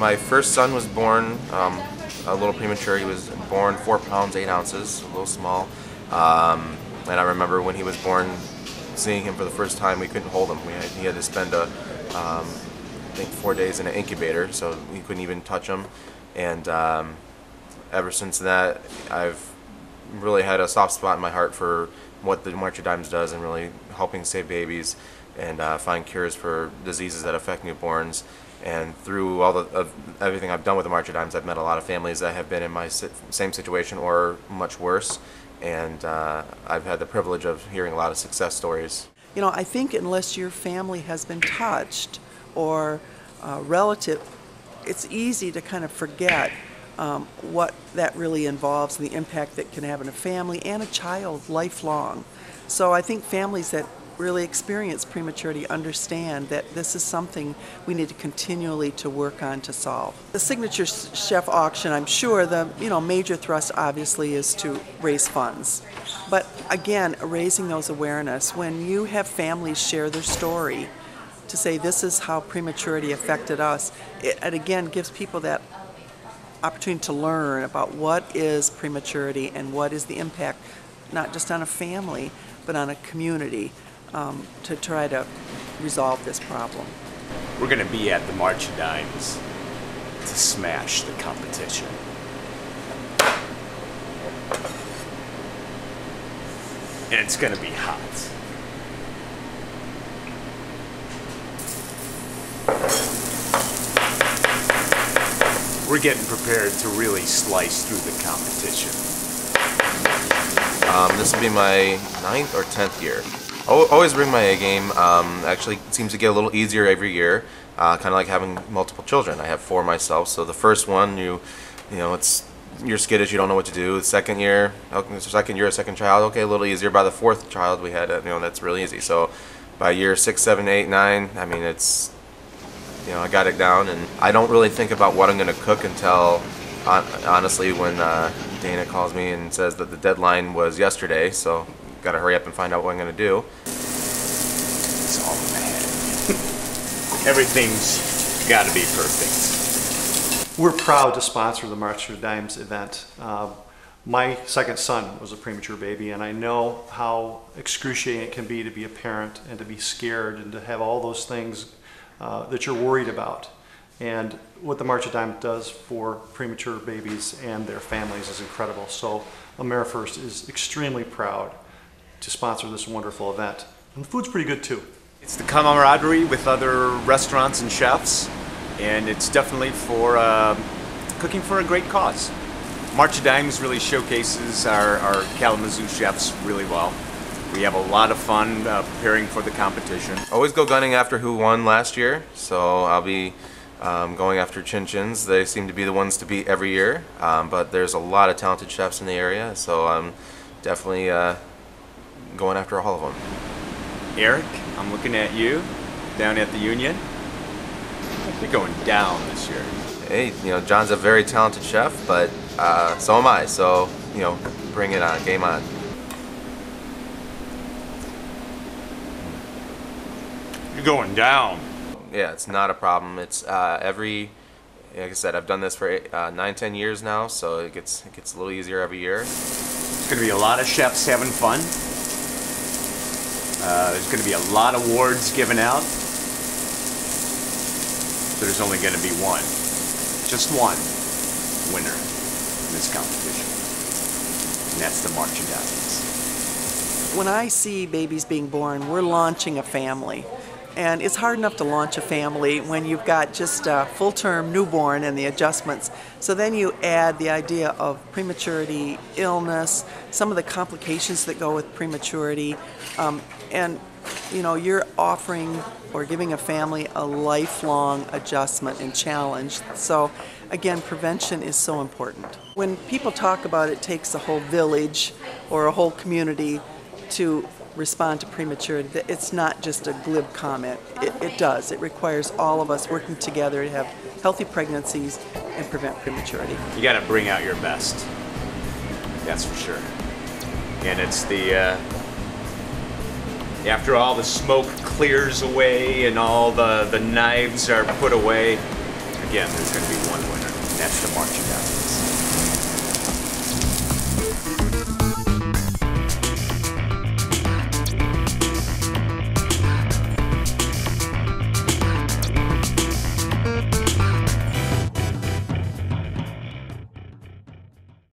My first son was born a little premature. He was born 4 pounds 8 ounces, a little small. And I remember when he was born, seeing him for the first time, we couldn't hold him. He had to spend I think 4 days in an incubator, so we couldn't even touch him. And ever since that, I've really had a soft spot in my heart for what the March of Dimes does and really helping save babies and find cures for diseases that affect newborns. And through everything I've done with the March of Dimes, I've met a lot of families that have been in my same situation or much worse. And I've had the privilege of hearing a lot of success stories. You know, I think unless your family has been touched or a relative, it's easy to kind of forget what that really involves and the impact that can have on a family and a child lifelong. So I think families that really experience prematurity understand that this is something we need to continually to work on to solve. The Signature Chef auction, I'm sure the major thrust obviously is to raise funds. But again, raising those awareness, when you have families share their story to say this is how prematurity affected us, it again gives people that opportunity to learn about what is prematurity and what is the impact, not just on a family, but on a community. To try to resolve this problem. We're going to be at the March of Dimes to smash the competition. And it's going to be hot. We're getting prepared to really slice through the competition. This will be my 9th or 10th year. Always bring my A game. Actually, it seems to get a little easier every year. Kind of like having multiple children. I have 4 myself. So the first one, it's you're skittish. You don't know what to do. The second year, a second child. Okay, a little easier. By the 4th child, we had that's really easy. So by year 6, 7, 8, 9, I mean it's I got it down, and I don't really think about what I'm going to cook until honestly when Dana calls me and says that the deadline was yesterday. So. Got to hurry up and find out what I'm going to do. It's all in the head. Everything's got to be perfect. We're proud to sponsor the March of Dimes event. My second son was a premature baby, and I know how excruciating it can be to be a parent and to be scared and to have all those things that you're worried about. And what the March of Dimes does for premature babies and their families is incredible. So AmeriFirst is extremely proud to sponsor this wonderful event. And the food's pretty good too. It's the camaraderie with other restaurants and chefs, and it's definitely for cooking for a great cause. March of Dimes really showcases our Kalamazoo chefs really well. We have a lot of fun preparing for the competition. Always go gunning after who won last year, so I'll be going after Chins. They seem to be the ones to beat every year, but there's a lot of talented chefs in the area, so I'm definitely going after all of them. Eric, I'm looking at you down at the Union. You're going down this year. Hey, John's a very talented chef, but so am I. So, bring it on, game on. You're going down. Yeah, it's not a problem. It's like I said, I've done this for 9-10 years now, so it gets a little easier every year. There's going to be a lot of chefs having fun. There's going to be a lot of awards given out. There's only going to be one, just one winner in this competition, and that's the March of Dimes. When I see babies being born, we're launching a family. And it's hard enough to launch a family when you've got just a full-term newborn and the adjustments. So then you add the idea of prematurity, illness, some of the complications that go with prematurity, and you're offering or giving a family a lifelong adjustment and challenge. So again, prevention is so important. When people talk about it takes a whole village or a whole community to respond to prematurity, it's not just a glib comment. It does. It requires all of us working together to have healthy pregnancies and prevent prematurity. You got to bring out your best. That's for sure. And it's after all the smoke clears away and all the knives are put away, again, there's going to be one winner. That's the March of